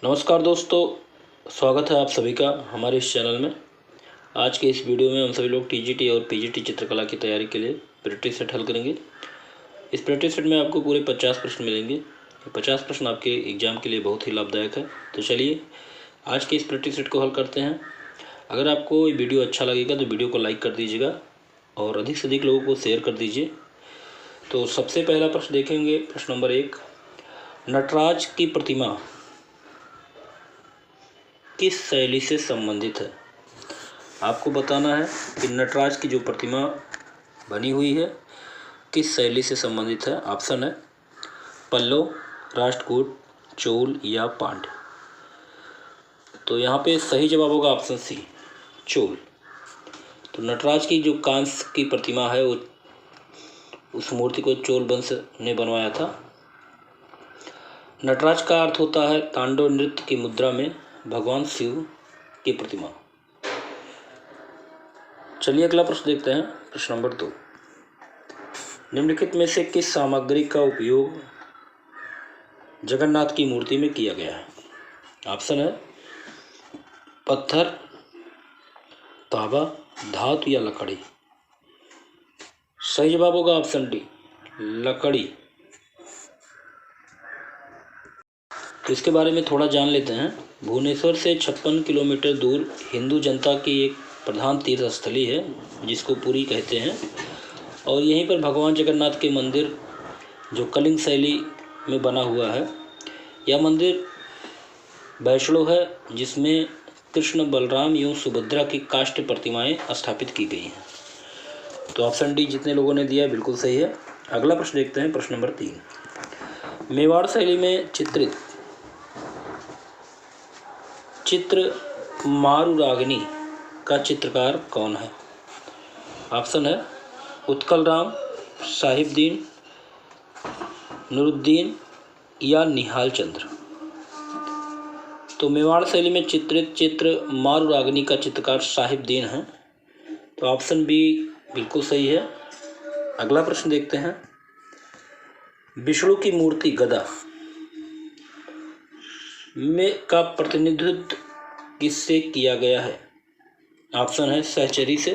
नमस्कार दोस्तों, स्वागत है आप सभी का हमारे इस चैनल में। आज के इस वीडियो में हम सभी लोग टीजीटी और पीजीटी चित्रकला की तैयारी के लिए प्रैक्टिस सेट हल करेंगे। इस प्रैक्टिस सेट में आपको पूरे 50 प्रश्न मिलेंगे। 50 प्रश्न आपके एग्जाम के लिए बहुत ही लाभदायक है। तो चलिए आज के इस प्रैक्टिस सेट को हल करते हैं। अगर आपको ये वीडियो अच्छा लगेगा तो वीडियो को लाइक कर दीजिएगा और अधिक से अधिक लोगों को शेयर कर दीजिए। तो सबसे पहला प्रश्न देखेंगे, प्रश्न नंबर 1। नटराज की प्रतिमा किस शैली से संबंधित है? आपको बताना है कि नटराज की जो प्रतिमा बनी हुई है किस शैली से संबंधित है। ऑप्शन है पल्लव, राष्ट्रकूट, चोल या पांड्य। तो यहाँ पे सही जवाब होगा ऑप्शन सी, चोल। तो नटराज की जो कांस्य की प्रतिमा है वो उस मूर्ति को चोल वंश ने बनवाया था। नटराज का अर्थ होता है तांडव नृत्य की मुद्रा में भगवान शिव की प्रतिमा। चलिए अगला प्रश्न देखते हैं, प्रश्न नंबर 2। निम्नलिखित में से किस सामग्री का उपयोग जगन्नाथ की मूर्ति में किया गया है? ऑप्शन है पत्थर, तांबा, धातु या लकड़ी। सही जवाब होगा ऑप्शन डी, लकड़ी। तो इसके बारे में थोड़ा जान लेते हैं। भुवनेश्वर से 56 किलोमीटर दूर हिंदू जनता की एक प्रधान तीर्थ स्थली है जिसको पुरी कहते हैं, और यहीं पर भगवान जगन्नाथ के मंदिर जो कलिंग शैली में बना हुआ है। यह मंदिर वैष्णव है जिसमें कृष्ण, बलराम एवं सुभद्रा की काष्ठ प्रतिमाएं स्थापित की गई हैं। तो ऑप्शन डी जितने लोगों ने दिया बिल्कुल सही है। अगला प्रश्न देखते हैं, प्रश्न नंबर 3। मेवाड़ शैली में चित्रित चित्र मारुरागिनी का चित्रकार कौन है? ऑप्शन है उत्कल राम, साहिबदीन, नूरुद्दीन या निहाल चंद्र। तो मेवाड़ शैली में चित्रित चित्र मारुरागिनी का चित्रकार साहिबदीन है। तो ऑप्शन बी बिल्कुल सही है। अगला प्रश्न देखते हैं, विष्णु की मूर्ति गदा में का प्रतिनिधित्व किससे किया गया है? ऑप्शन है सहचरी से,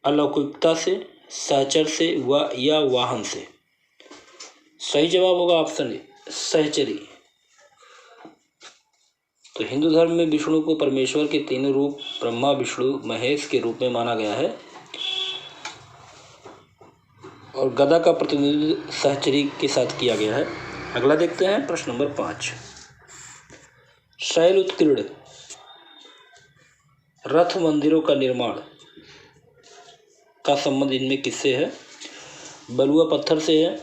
अलौकिकता से, सहचर से या वाहन से। सही जवाब होगा ऑप्शन ए, सहचरी। तो हिंदू धर्म में विष्णु को परमेश्वर के तीनों रूप ब्रह्मा, विष्णु, महेश के रूप में माना गया है और गदा का प्रतिनिधित्व सहचरी के साथ किया गया है। अगला देखते हैं, प्रश्न नंबर 5। शैल उत्कीर्ण रथ मंदिरों का निर्माण का संबंध इनमें किससे है? बलुआ पत्थर से है,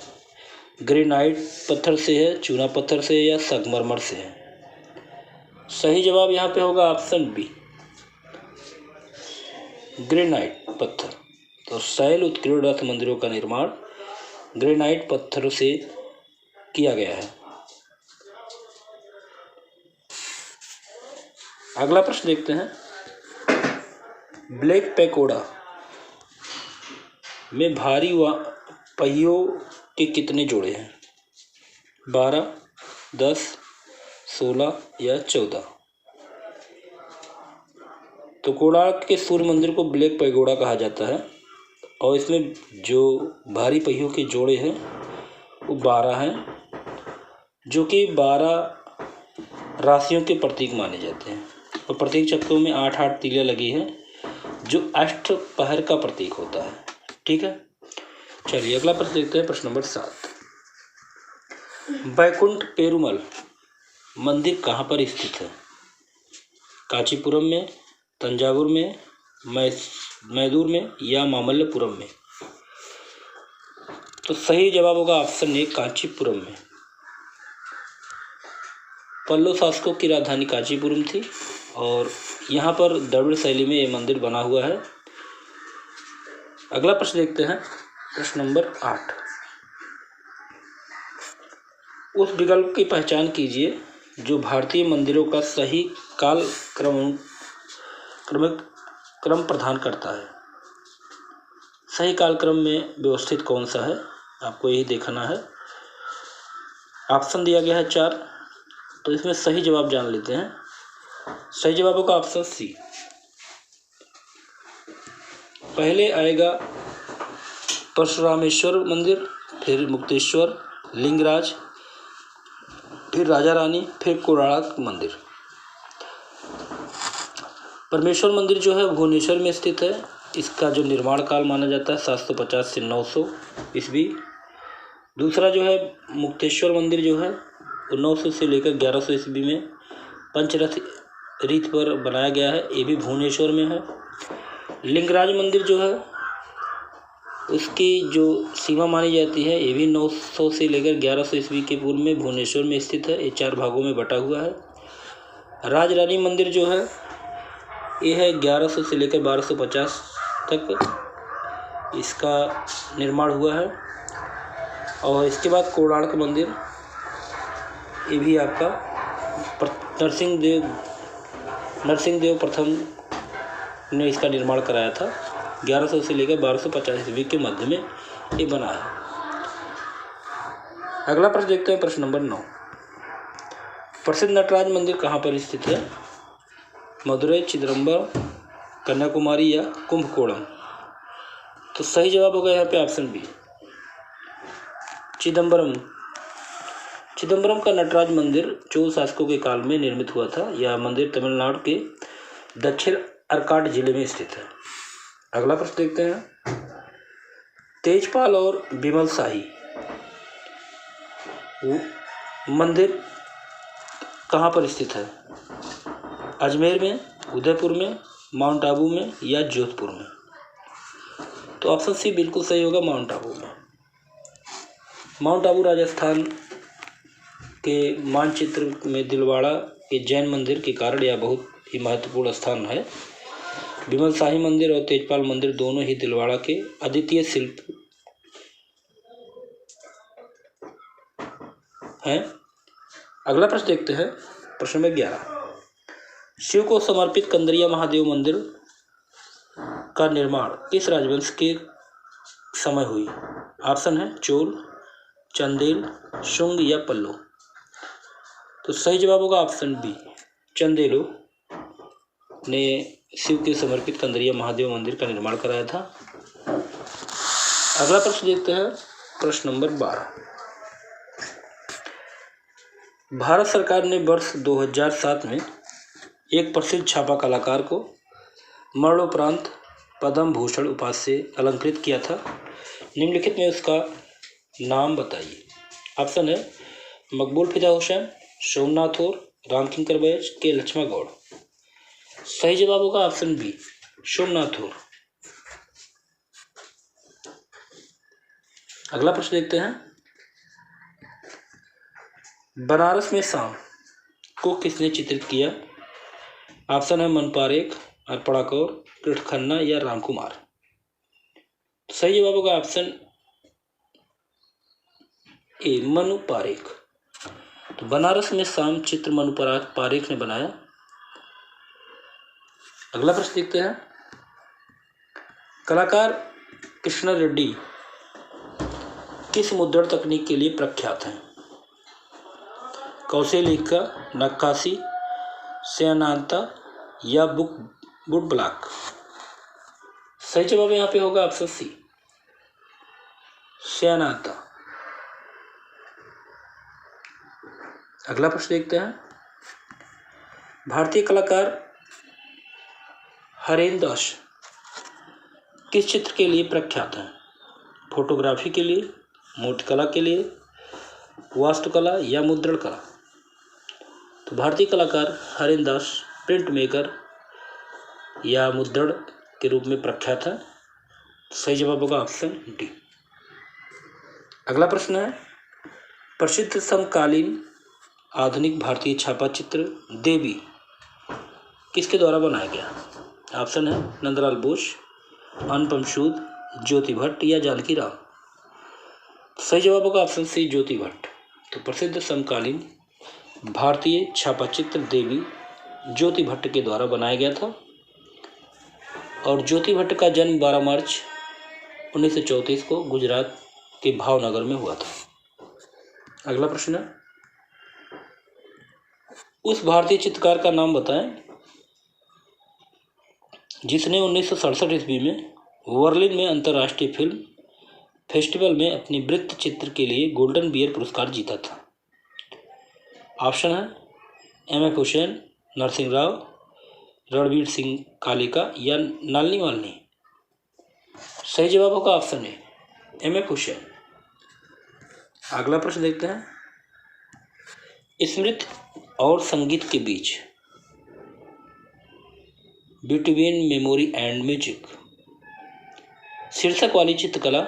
ग्रेनाइट पत्थर से है, चूना पत्थर से या संगमरमर से है? सही जवाब यहाँ पे होगा ऑप्शन बी, ग्रेनाइट पत्थर। तो शैल उत्कीर्ण रथ मंदिरों का निर्माण ग्रेनाइट पत्थरों से किया गया है। अगला प्रश्न देखते हैं, ब्लैक पैगोडा में भारी पहियों के कितने जोड़े हैं? 12, 10, 16 या 14? तो कोणार्क के सूर्य मंदिर को ब्लैक पैगोडा कहा जाता है और इसमें जो भारी पहियों के जोड़े हैं वो 12 हैं, जो कि 12 राशियों के प्रतीक माने जाते हैं। और प्रत्येक चक्रों में 8-8 तीलियां लगी हैं जो अष्टपहर का प्रतीक होता है। ठीक है, चलिए अगला प्रश्न देखते हैं, प्रश्न नंबर 7। बैकुंठ पेरुमल मंदिर कहाँ पर स्थित है? कांचीपुरम में, तंजावुर में, मैसूर में या मामल्लपुरम में? तो सही जवाब होगा ऑप्शन ए, कांचीपुरम में। पल्लव शासकों की राजधानी कांचीपुरम थी और यहाँ पर द्रविड़ शैली में ये मंदिर बना हुआ है। अगला प्रश्न देखते हैं, प्रश्न नंबर 8। उस विकल्प की पहचान कीजिए जो भारतीय मंदिरों का सही काल क्रम प्रदान करता है। सही कालक्रम में व्यवस्थित कौन सा है, आपको यही देखना है। ऑप्शन दिया गया है 4, तो इसमें सही जवाब जान लेते हैं। सही जवाब होगा ऑप्शन सी। पहले आएगा परशुरामेश्वर मंदिर, फिर मुक्तेश्वर, लिंगराज, फिर राजा रानी, फिर कोणार्क मंदिर। परमेश्वर मंदिर जो है भुवनेश्वर में स्थित है। इसका जो निर्माण काल माना जाता है 750 से 900 ईस्वी। दूसरा जो है मुक्तेश्वर मंदिर जो है वो 900 से लेकर 1100 ईस्वी में पंचरथ रीत पर बनाया गया है, ये भी भुवनेश्वर में है। लिंगराज मंदिर जो है उसकी जो सीमा मानी जाती है ये भी 900 से लेकर 1100 ईस्वी के पूर्व में भुवनेश्वर में स्थित है, ये 4 भागों में बटा हुआ है। राज रानी मंदिर जो है ये है 1100 से लेकर 1250 तक इसका निर्माण हुआ है। और इसके बाद कोणार्क मंदिर, ये भी आपका नरसिंह देव प्रथम ने इसका निर्माण कराया था। 1100 से लेकर 1250 ईस्वी के मध्य में ये बना है। अगला प्रश्न देखते हैं, प्रश्न नंबर 9। प्रसिद्ध नटराज मंदिर कहाँ पर स्थित है? मदुरई, चिदम्बरम, कन्याकुमारी या कुंभकोणम। तो सही जवाब होगा यहाँ पे ऑप्शन बी, चिदम्बरम। चिदम्बरम का नटराज मंदिर चोल शासकों के काल में निर्मित हुआ था। यह मंदिर तमिलनाडु के दक्षिण आर्काड जिले में स्थित है। अगला प्रश्न देखते हैं, तेजपाल और बिमल शाही मंदिर कहाँ पर स्थित है? अजमेर में, उदयपुर में, माउंट आबू में या जोधपुर में। तो ऑप्शन सी बिल्कुल सही होगा, माउंट आबू में। माउंट आबू राजस्थान के मानचित्र में दिलवाड़ा के जैन मंदिर के कारण यह बहुत ही महत्वपूर्ण स्थान है। बिमल शाही मंदिर और तेजपाल मंदिर दोनों ही दिलवाड़ा के अद्वितीय शिल्प हैं। अगला प्रश्न देखते हैं, प्रश्न नंबर 11। शिव को समर्पित कंदरिया महादेव मंदिर का निर्माण किस राजवंश के समय हुई? ऑप्शन है चोल, चंदेल, शुंग या पल्लव। तो सही जवाब होगा ऑप्शन बी, चंदेलों ने शिव के समर्पित कंदरिया महादेव मंदिर का निर्माण कराया था। अगला प्रश्न देखते हैं, प्रश्न नंबर 12। भारत सरकार ने वर्ष 2007 में एक प्रसिद्ध छापा कलाकार को मरणोपरांत पद्म भूषण उपाधि से अलंकृत किया था। निम्नलिखित में उसका नाम बताइए। ऑप्शन है मकबूल फिदा हुसैन, सोमनाथ और रामकिंकर बैज के लक्ष्मण गौड़। सही जवाब होगा ऑप्शन बी, सोमनाथ और। अगला प्रश्न देखते हैं, बनारस में शाम को किसने चित्रित किया? ऑप्शन है मनु पारेख, अर्पणा कौर, कृष्ण खन्ना या राम कुमार। सही जवाब होगा ऑप्शन ए, मनु पारेख। तो बनारस में शाम चित्र मनु पारेख ने बनाया। अगला प्रश्न देखते हैं, कलाकार कृष्णा रेड्डी किस मुद्रण तकनीक के लिए प्रख्यात हैं? कौशेलिका, नक्काशी, सैनांता या वुड ब्लॉक। सही जवाब यहाँ पे होगा ऑप्शन सी, सैनांता। अगला प्रश्न देखते हैं, भारतीय कलाकार हरेन दास किस चित्र के लिए प्रख्यात हैं? फोटोग्राफी के लिए, मूर्तिकला के लिए, वास्तुकला या मुद्रण कला। तो भारतीय कलाकार हरेन दास प्रिंट मेकर या मुद्रण के रूप में प्रख्यात है। सही जवाब होगा ऑप्शन डी। अगला प्रश्न है, प्रसिद्ध समकालीन आधुनिक भारतीय छापा चित्र देवी किसके द्वारा बनाया गया? ऑप्शन है नंदलाल बोस, अनुपम सूद, ज्योति भट्ट या जानकी राम। सही जवाब होगा ऑप्शन सी, ज्योति भट्ट। तो प्रसिद्ध समकालीन भारतीय छापा चित्र देवी ज्योति भट्ट के द्वारा बनाया गया था। और ज्योति भट्ट का जन्म 12 मार्च 1934 को गुजरात के भावनगर में हुआ था। अगला प्रश्न है, उस भारतीय चित्रकार का नाम बताएं जिसने 1967 ईस्वी में बर्लिन में अंतर्राष्ट्रीय फिल्म फेस्टिवल में अपनी वृत्त चित्र के लिए गोल्डन बियर पुरस्कार जीता था। ऑप्शन है M.F. हुसैन, नरसिंह राव, रणवीर सिंह कालिका या नालनी वालनी। सही जवाब होगा ऑप्शन ए M.F. हुसैन। अगला प्रश्न देखते हैं, स्मृति और संगीत के बीच बिटवीन मेमोरी एंड म्यूजिक शीर्षक वाली चित्रकला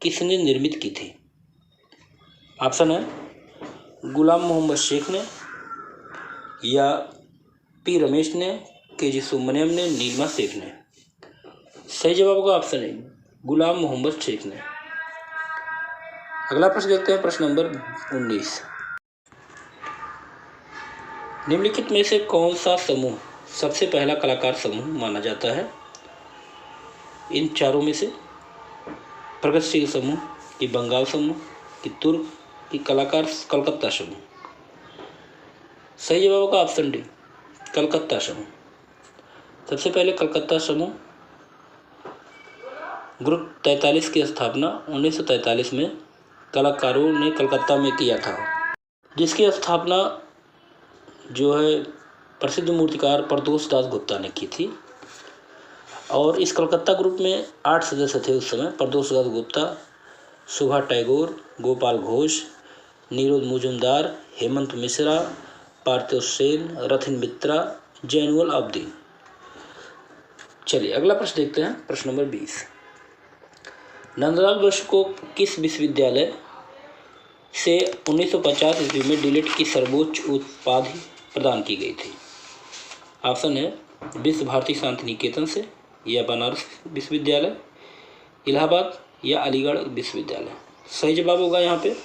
किसने निर्मित की थी? ऑप्शन है गुलाम मोहम्मद शेख ने या P. रमेश ने, K.G. सुब्रमण्यम ने, नीलिमा शेख ने। सही जवाब होगा ऑप्शन है गुलाम मोहम्मद शेख ने। अगला प्रश्न देखते हैं, प्रश्न नंबर 19। निम्नलिखित में से कौन सा समूह सबसे पहला कलाकार समूह माना जाता है? इन चारों में से प्रगतिशील समूह, कि बंगाल समूह, कि तुर्क, कि कलाकार कलकत्ता समूह। सही जवाब होगा ऑप्शन डी कलकत्ता समूह। सबसे पहले कलकत्ता समूह ग्रुप 43 की स्थापना 1943 में कलाकारों ने कलकत्ता में किया था, जिसकी स्थापना जो है प्रसिद्ध मूर्तिकार प्रदोष दास गुप्ता ने की थी। और इस कलकत्ता ग्रुप में 8 सदस्य थे उस समय। प्रदोष दास गुप्ता, सुभा टैगोर, गोपाल घोष, नीरोद मुजुमदार, हेमंत मिश्रा, पार्थिव सेन, रथिन मित्रा, जैनुअल आब्दीन। चलिए अगला प्रश्न देखते हैं, प्रश्न नंबर 20। नंदलाल बोस को किस विश्वविद्यालय से 1950 ईस्वी में डीलिट की सर्वोच्च उपाधि प्रदान की गई थी? ऑप्शन है विश्व भारती शांति निकेतन से, या बनारस विश्वविद्यालय, इलाहाबाद या अलीगढ़ विश्वविद्यालय। सही जवाब होगा यहाँ पे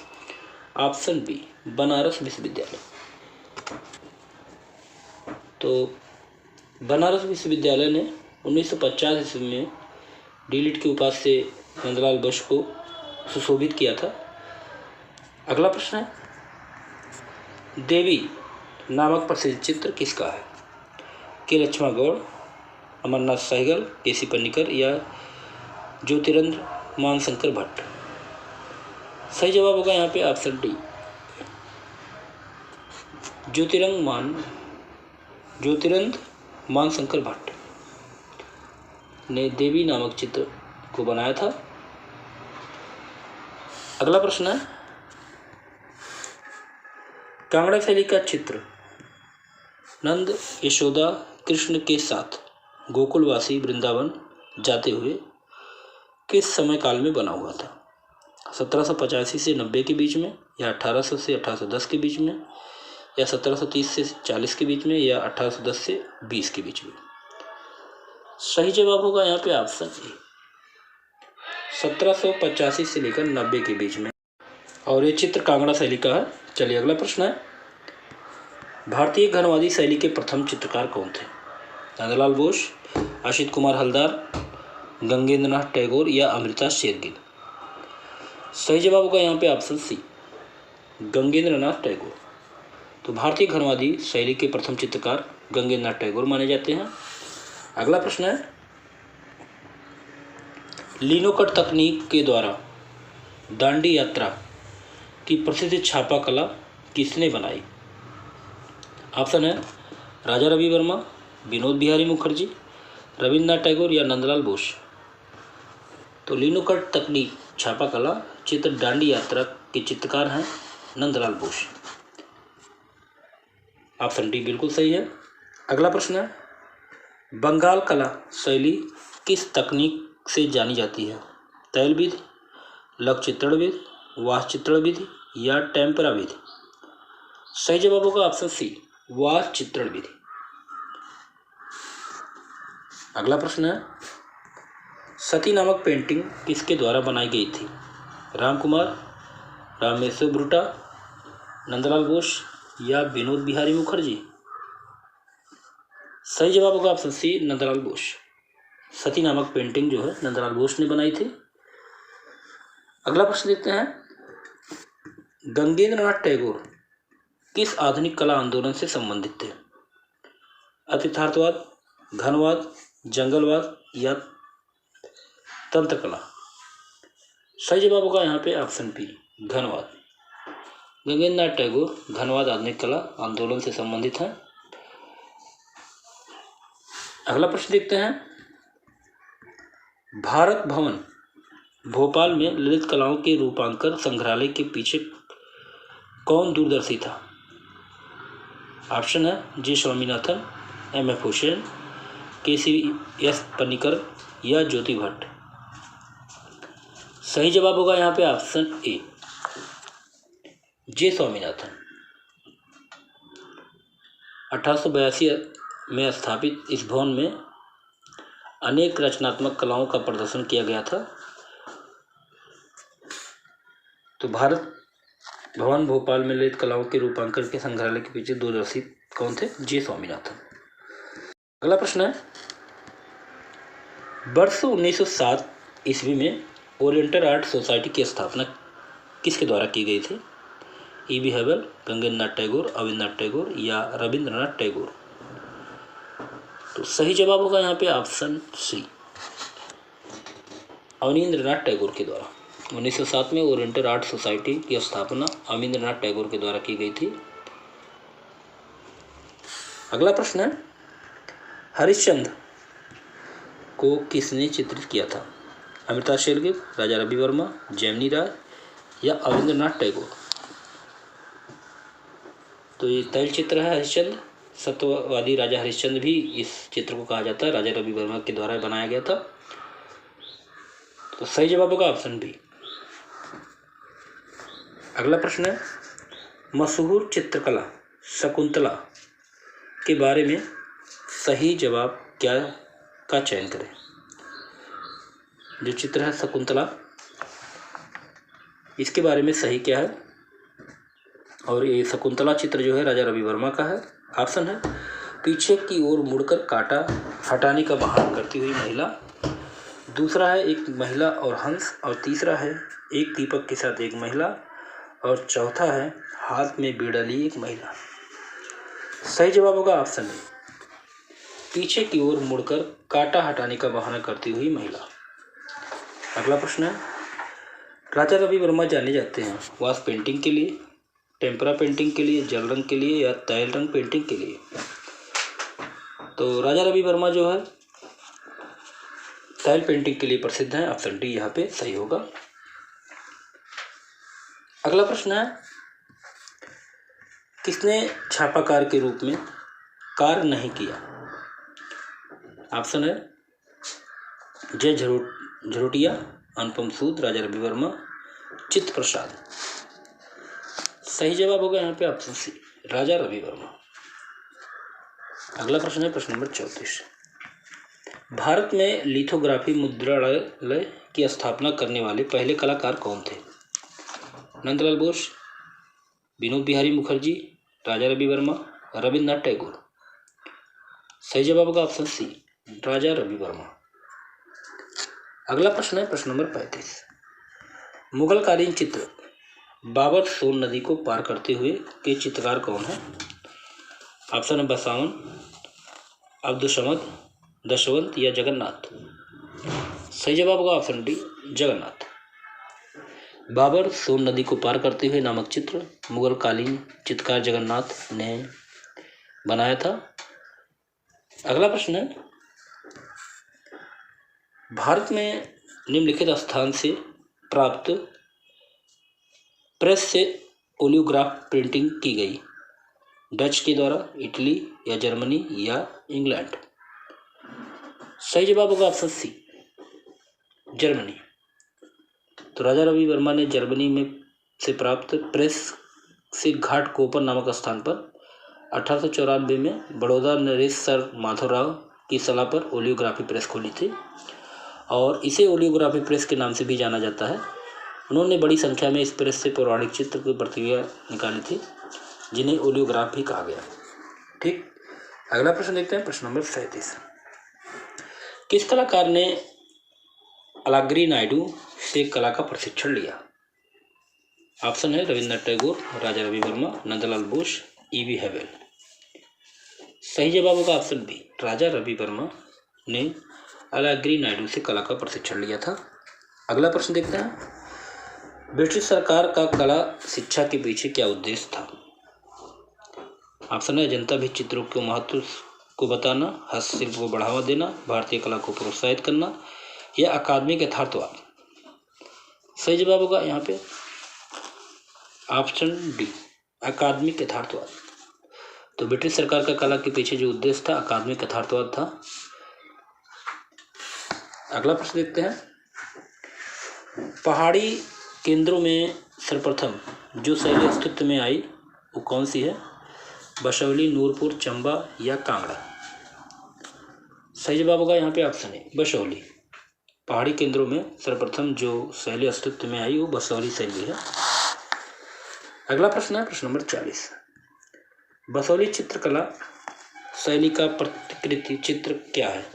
ऑप्शन बी बनारस विश्वविद्यालय। तो बनारस विश्वविद्यालय ने 1950 ईस्वी में डीलिट की उपाधि से नंदलाल बोस को सुशोभित किया था। अगला प्रश्न है, देवी नामक प्रसिद्ध चित्र किसका है? के लक्ष्मण गौड़, अमरनाथ सहगल, केसी पन्नीकर या ज्योतिरंद्र मानशंकर भट्ट। सही जवाब होगा यहाँ पे ऑप्शन डी ज्योतिरंद्र मानशंकर भट्ट ने देवी नामक चित्र को बनाया था। अगला प्रश्न है, कांगड़ा शैली का चित्र नंद यशोदा कृष्ण के साथ गोकुलवासी वृंदावन जाते हुए किस समय काल में बना हुआ था? 1785 से 90 के बीच में, या 1800 से 1810 के बीच में, या 1730 से 40 के बीच में, या 1810 से 20 के बीच में। सही जवाब होगा यहाँ पे ऑप्शन ए 1785 से लेकर 90 के बीच में, और ये चित्र कांगड़ा शैली का है। चलिए अगला प्रश्न है, भारतीय घनवादी शैली के प्रथम चित्रकार कौन थे? नंदलाल बोस, असित कुमार हलदार, गंगेंद्र नाथ टैगोर या अमृता शेरगिल। सही जवाब होगा यहाँ पे ऑप्शन सी गंगेंद्र नाथ टैगोर। तो भारतीय घनवादी शैली के प्रथम चित्रकार गंगेंद्र नाथ टैगोर माने जाते हैं। अगला प्रश्न है, लिनोकट तकनीक के द्वारा दांडी यात्रा की प्रसिद्ध छापा कला किसने बनाई? ऑप्शन है राजा रवि वर्मा, विनोद बिहारी मुखर्जी, रविन्द्रनाथ टैगोर या नंदलाल बोस। तो लिनोकट तकनीक छापा कला चित्र दांडी यात्रा के चित्रकार हैं नंदलाल बोस। ऑप्शन डी बिल्कुल सही है। अगला प्रश्न है, बंगाल कला शैली किस तकनीक से जानी जाती है? तैल विधि, लघु चित्रण विधि, वास चित्रण विधि या टेम्परा विधि। सही जवाब होगा ऑप्शन सी वास चित्रण विधि। अगला प्रश्न है, सती नामक पेंटिंग किसके द्वारा बनाई गई थी? रामकुमार, रामेश्वर ब्रुटा, नंदलाल बोस या विनोद बिहारी मुखर्जी। सही जवाब होगा ऑप्शन सी नंदलाल बोस। सती नामक पेंटिंग जो है नंदलाल बोस ने बनाई थी। अगला प्रश्न देखते हैं, गंगेंद्र नाथ टैगोर किस आधुनिक कला आंदोलन से संबंधित थे? अतिथार्थवाद, घनवाद, जंगलवाद या तंत्र कला? सही जवाब होगा यहाँ पे ऑप्शन बी, घनवाद। गगनेंद्र नाथ टैगोर घनवाद आधुनिक कला आंदोलन से संबंधित है। अगला प्रश्न देखते हैं। भारत भवन भोपाल में ललित कलाओं के रूपांकर संग्रहालय के पीछे कौन दूरदर्शी था? ऑप्शन है जी स्वामीनाथन, एम.एफ. हुसैन, के.सी.एस. पनिकर या ज्योति भट्ट। सही जवाब होगा यहाँ पे ऑप्शन ए, जे स्वामीनाथन। 1882 में स्थापित इस भवन में अनेक रचनात्मक कलाओं का प्रदर्शन किया गया था। तो भारत भवन भोपाल में ललित कलाओं के रूपांकन के संग्रहालय के पीछे दूरदर्शी कौन थे? जे स्वामीनाथन। अगला प्रश्न है, वर्ष 1907 ईस्वी में ओरिएंटल आर्ट सोसाइटी की स्थापना किसके द्वारा की गई थी? ई.बी. हेबल, गगनेंद्र नाथ टैगोर, अविन्द्रनाथ टैगोर या रविंद्रनाथ टैगोर। तो सही जवाब होगा यहाँ पे ऑप्शन सी, अवनींद्रनाथ टैगोर के द्वारा। 1907 में ओरिएंटल आर्ट सोसाइटी की स्थापना अवनींद्रनाथ टैगोर के द्वारा की गई थी। अगला प्रश्न है, हरिश्चंद्र को किसने चित्रित किया था? अमृता शेरगिल, राजा रवि वर्मा, जैमिनी राय या अविन्द्रनाथ टैगोर। तो ये तैल चित्र है हरिश्चंद्र। सत्यवादी राजा हरिश्चंद्र भी इस चित्र को कहा जाता है, राजा रवि वर्मा के द्वारा बनाया गया था। तो सही जवाब होगा ऑप्शन बी। अगला प्रश्न है, मशहूर चित्रकला शकुंतला के बारे में सही जवाब क्या का चयन करें? जो चित्र है शकुंतला, इसके बारे में सही क्या है? और ये शकुंतला चित्र जो है राजा रवि वर्मा का है। ऑप्शन है पीछे की ओर मुड़कर कांटा हटाने का बहाना करती हुई महिला, दूसरा है एक महिला और हंस, और तीसरा है एक दीपक के साथ एक महिला, और चौथा है हाथ में बीड़ा ली एक महिला। सही जवाब होगा ऑप्शन ए, पीछे की ओर मुड़कर कांटा हटाने का बहाना करती हुई महिला। अगला प्रश्न है, राजा रवि वर्मा जाने जाते हैं वाश पेंटिंग के लिए, टेम्परा पेंटिंग के लिए, जल रंग के लिए या तैल रंग पेंटिंग के लिए? तो राजा रवि वर्मा जो है तैल पेंटिंग के लिए प्रसिद्ध है। ऑप्शन डी यहाँ पे सही होगा। अगला प्रश्न है, किसने छापाकार के रूप में कार्य नहीं किया? ऑप्शन है जय झरोटिया, अनुपम सूद, राजा रवि वर्मा, चित्त प्रसाद। सही जवाब होगा यहाँ पे ऑप्शन सी, राजा रवि वर्मा। अगला प्रश्न है प्रश्न नंबर 34। भारत में लिथोग्राफी मुद्रणालय की स्थापना करने वाले पहले कलाकार कौन थे? नंदलाल बोस, विनोद बिहारी मुखर्जी, राजा रवि वर्मा, रविन्द्रनाथ टैगोर। सही जवाब होगा ऑप्शन सी, राजा रवि वर्मा। अगला प्रश्न है प्रश्न नंबर 35। मुगल कालीन चित्र बाबर सोन नदी को पार करते हुए के चित्रकार कौन है? ऑप्शन है बसावन, अब्दुसमद, दशवंत या जगन्नाथ। सही जवाब होगा ऑप्शन डी, जगन्नाथ। बाबर सोन नदी को पार करते हुए नामक चित्र मुगल कालीन चित्रकार जगन्नाथ ने बनाया था। अगला प्रश्न है, भारत में निम्नलिखित स्थान से प्राप्त प्रेस से ओलियोग्राफ प्रिंटिंग की गई? डच के द्वारा, इटली या जर्मनी या इंग्लैंड? सही जवाब होगा ऑप्शन सी, जर्मनी। तो राजा रवि वर्मा ने जर्मनी में से प्राप्त प्रेस से घाट कोपर नामक स्थान पर 1894 में बड़ौदा नरेश सर माधवराव की सलाह पर ओलियोग्राफी प्रेस खोली थी, और इसे ओलियोग्राफी प्रेस के नाम से भी जाना जाता है। उन्होंने बड़ी संख्या में इस प्रेस से पौराणिक चित्र की प्रतियां निकाली थी, जिन्हें ओलियोग्राफ भी कहा गया। ठीक, अगला प्रश्न देखते हैं प्रश्न नंबर 37। किस कलाकार ने अलाग्री नायडू से कला का प्रशिक्षण लिया? ऑप्शन है रविन्द्रनाथ टैगोर, राजा रवि वर्मा, नंदलाल बोस, ईवी हैवेल। सही जवाब होगा ऑप्शन बी, राजा रवि वर्मा ने अलागिरी नायडू से कला का प्रशिक्षण लिया था। अगला प्रश्न देखते हैं, ब्रिटिश सरकार का कला शिक्षा के पीछे क्या उद्देश्य था? ऑप्शन है जनता भी चित्रों के महत्व को बताना, हस्तशिल्प को बढ़ावा देना, भारतीय कला को प्रोत्साहित करना, या अकादमिक यथार्थवाद। सही जवाब होगा यहाँ पे ऑप्शन डी, अकादमिक यथार्थवाद। तो ब्रिटिश सरकार का कला के पीछे जो उद्देश्य था अकादमिक यथार्थवाद था। अगला प्रश्न देखते हैं, पहाड़ी केंद्रों में सर्वप्रथम जो शैली अस्तित्व में आई वो कौन सी है? बसौली, नूरपुर, चंबा या कांगड़ा। सही जवाब होगा यहाँ पे ऑप्शन है बसौली। पहाड़ी केंद्रों में सर्वप्रथम जो शैली अस्तित्व में आई वो बसौली शैली है। अगला प्रश्न है प्रश्न नंबर 40, बसौली चित्रकला शैली का प्रतिकृति चित्र क्या है?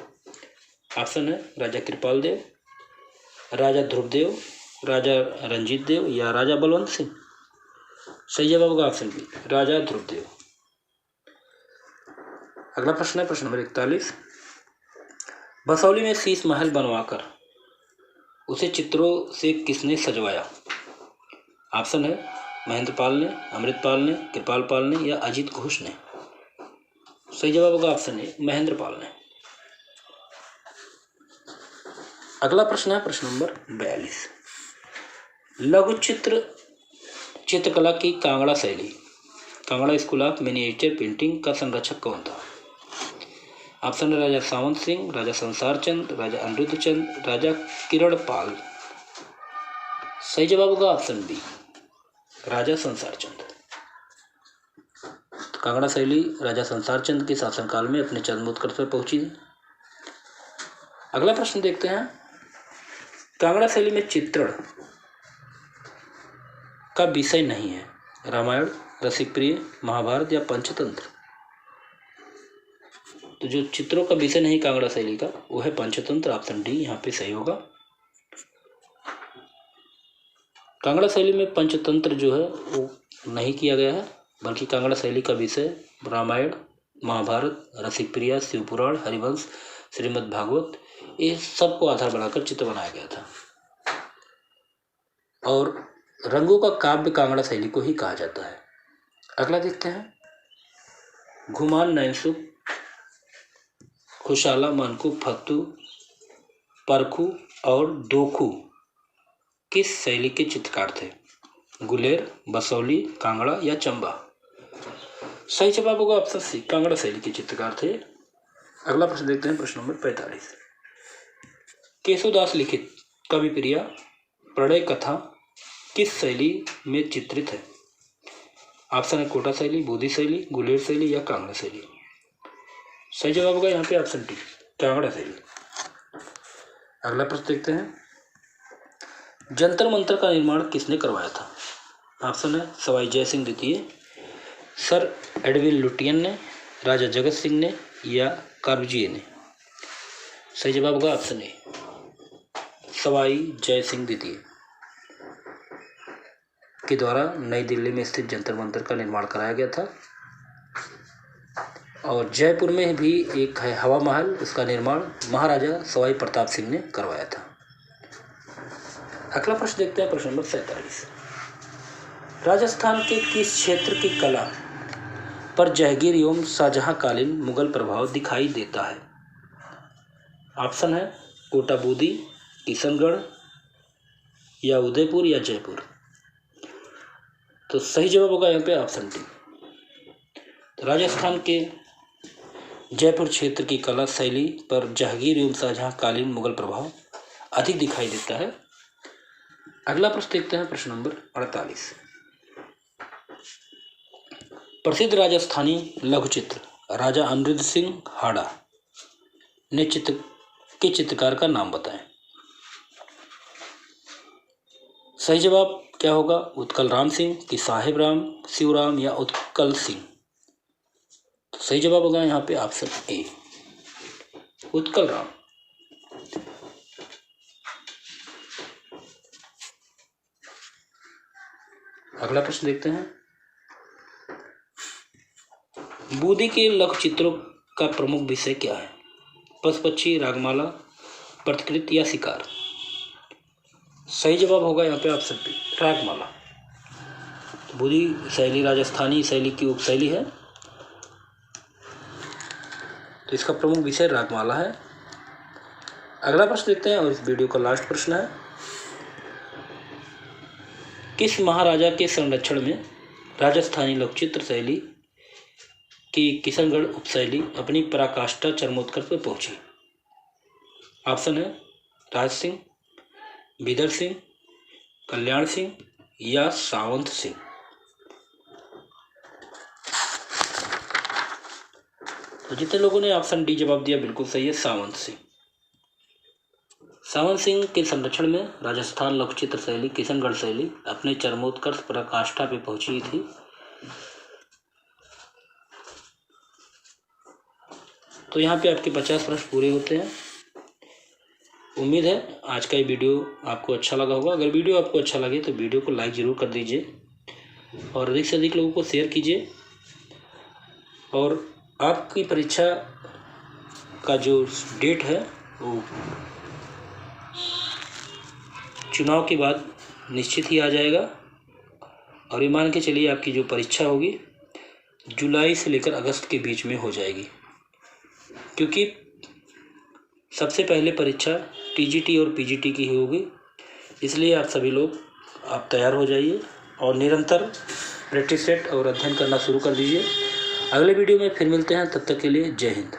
ऑप्शन है राजा कृपाल देव, राजा ध्रुवदेव, राजा रंजीत देव या राजा बलवंत सिंह। सही जवाब होगा ऑप्शन बी, राजा ध्रुवदेव। अगला प्रश्न है प्रश्न नंबर 41, बसौली में शीश महल बनवाकर उसे चित्रों से किसने सजवाया? ऑप्शन है महेंद्र पाल ने, अमृतपाल ने, कृपाल पाल ने या अजीत घोष ने। सही जवाब होगा ऑप्शन ए, महेंद्र पाल ने। अगला प्रश्न है प्रश्न नंबर 42, लघु चित्रकला की कांगड़ा शैली, Kangra school of miniature painting का संरक्षक कौन था? ऑप्शन है राजा सावंत सिंह, राजा संसार चंद, राजा अनिरुद्ध चंद, राजा किरण पाल। सही जवाब होगा ऑप्शन बी, राजा संसार चंद। कांगड़ा शैली राजा संसार चंद के शासनकाल में अपने चरमोत्कर्ष पर पहुंची। अगला प्रश्न देखते हैं, कांगड़ा शैली में चित्रण का विषय नहीं है, रामायण, रसिकप्रिय, महाभारत या पंचतंत्र। तो जो चित्रों का विषय नहीं कांगड़ा शैली का वो है पंचतंत्र। ऑप्शन डी यहाँ पे सही होगा। कांगड़ा शैली में पंचतंत्र जो है वो नहीं किया गया है, बल्कि कांगड़ा शैली का विषय रामायण, महाभारत, रसिकप्रिया, शिवपुराण, हरिवंश, श्रीमद् भागवत, ये सब को आधार बनाकर चित्र बनाया गया था। और रंगों का काव्य कांगड़ा शैली को ही कहा जाता है। अगला देखते हैं, घुमान, नैनसुख, खुशाला, मनकू, फत्तू, परखू और दोखू किस शैली के चित्रकार थे? गुलेर, बसौली, कांगड़ा या चंबा। सही जवाब होगा ऑप्शन सी, कांगड़ा शैली के चित्रकार थे। अगला प्रश्न देखते हैं प्रश्न नंबर 45, केशवदास लिखित कविप्रिया प्रणय कथा किस शैली में चित्रित है? ऑप्शन है कोटा शैली, बोधी शैली, गुलेर शैली या कांगड़ा शैली। सही जवाब होगा यहाँ पे ऑप्शन डी, कांगड़ा शैली। अगला प्रश्न देखते हैं, जंतर मंतर का निर्माण किसने करवाया था? ऑप्शन है सवाई जय सिंह द्वितीय, सर एडविन लुटियन ने, राजा जगत सिंह ने या कॉर्बुजिए ने। सही जवाब होगा ऑप्शन ए, सवाई जय सिंह द्वितीय के द्वारा नई दिल्ली में स्थित जंतर मंतर का निर्माण कराया गया था। और जयपुर में भी एक है हवा महल, उसका निर्माण महाराजा सवाई प्रताप सिंह ने करवाया था। अगला प्रश्न देखते हैं प्रश्न नंबर 47, राजस्थान के किस क्षेत्र की कला पर जहांगीर एवं शाहजहांकालीन मुगल प्रभाव दिखाई देता है? ऑप्शन है कोटा बूंदी, किशनगढ़ या उदयपुर या जयपुर। तो सही जवाब होगा यहाँ पे ऑप्शन डी। तो राजस्थान के जयपुर क्षेत्र की कला शैली पर जहांगीर एवं शाहजहांकालीन मुगल प्रभाव अधिक दिखाई देता है। अगला प्रश्न देखते हैं प्रश्न नंबर 48, प्रसिद्ध राजस्थानी लघुचित्र राजा अनिरुद्ध सिंह हाड़ा ने चित्रकार का नाम बताएं। सही जवाब क्या होगा? उत्कल राम सिंह कि साहेब राम, शिवराम या उत्कल सिंह। तो सही जवाब होगा यहाँ पे ऑप्शन ए, उत्कल राम। अगला प्रश्न देखते हैं। बूंदी के लघु चित्रों का प्रमुख विषय क्या है? पशु पक्षी, रागमाला, प्रतिकृति या शिकार? सही जवाब होगा यहाँ पे ऑप्शन बी, रागमाला। बूंदी शैली राजस्थानी शैली की उपशैली है, तो इसका प्रमुख विषय रागमाला है। अगला प्रश्न देखते हैं और इस वीडियो का लास्ट प्रश्न है। किस महाराजा के संरक्षण में राजस्थानी लोकचित्र शैली की किशनगढ़ उपशैली अपनी पराकाष्ठा चरमोत्कर्ष पर पहुंची? ऑप्शन है राज सिंह, बिदर सिंह, कल्याण सिंह या सावंत सिंह। तो जितने लोगों ने ऑप्शन डी जवाब दिया बिल्कुल सही है, सावंत सिंह। सावंत सिंह के संरक्षण में राजस्थान लोकचित्र शैली किशनगढ़ शैली अपने चरमोत्कर्ष पराकाष्ठा पे पहुंची थी। तो यहाँ पे आपके 50 प्रश्न पूरे होते हैं। उम्मीद है आज का ये वीडियो आपको अच्छा लगा होगा। अगर वीडियो आपको अच्छा लगे तो वीडियो को लाइक ज़रूर कर दीजिए और अधिक से अधिक लोगों को शेयर कीजिए। और आपकी परीक्षा का जो डेट है वो चुनाव के बाद निश्चित ही आ जाएगा। और ये मान के चलिए आपकी जो परीक्षा होगी जुलाई से लेकर अगस्त के बीच में हो जाएगी, क्योंकि सबसे पहले परीक्षा टीजीटी और पीजीटी की होगी। इसलिए आप सभी लोग आप तैयार हो जाइए और निरंतर प्रैक्टिस सेट और अध्ययन करना शुरू कर दीजिए। अगले वीडियो में फिर मिलते हैं, तब तक के लिए जय हिंद।